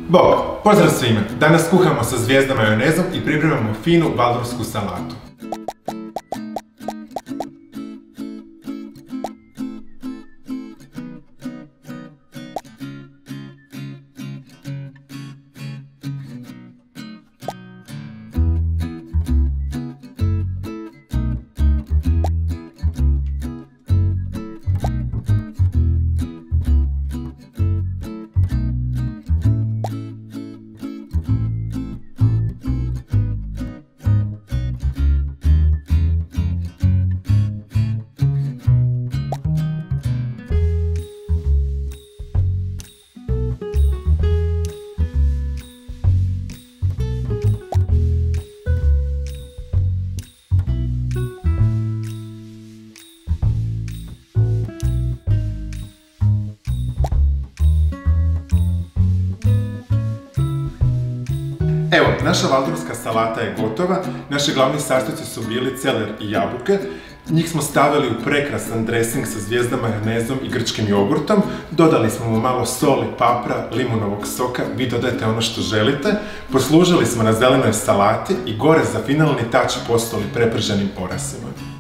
Bog, pozdrav svima! Danas kuhamo sa zvijezda majonezom i pripremamo finu valdorsku salatu. Evo, naša valdorska salata je gotova. Naši glavni sastojci su bili celer i jabuke. Njih smo stavili u prekrasan dresing sa zvijezda majonezom i grčkim jogurtom. Dodali smo mu malo soli, papra, limunovog soka, vi dodajte ono što želite. Poslužili smo na zelenoj salati i gore za finalni tač postali preprženim orasima.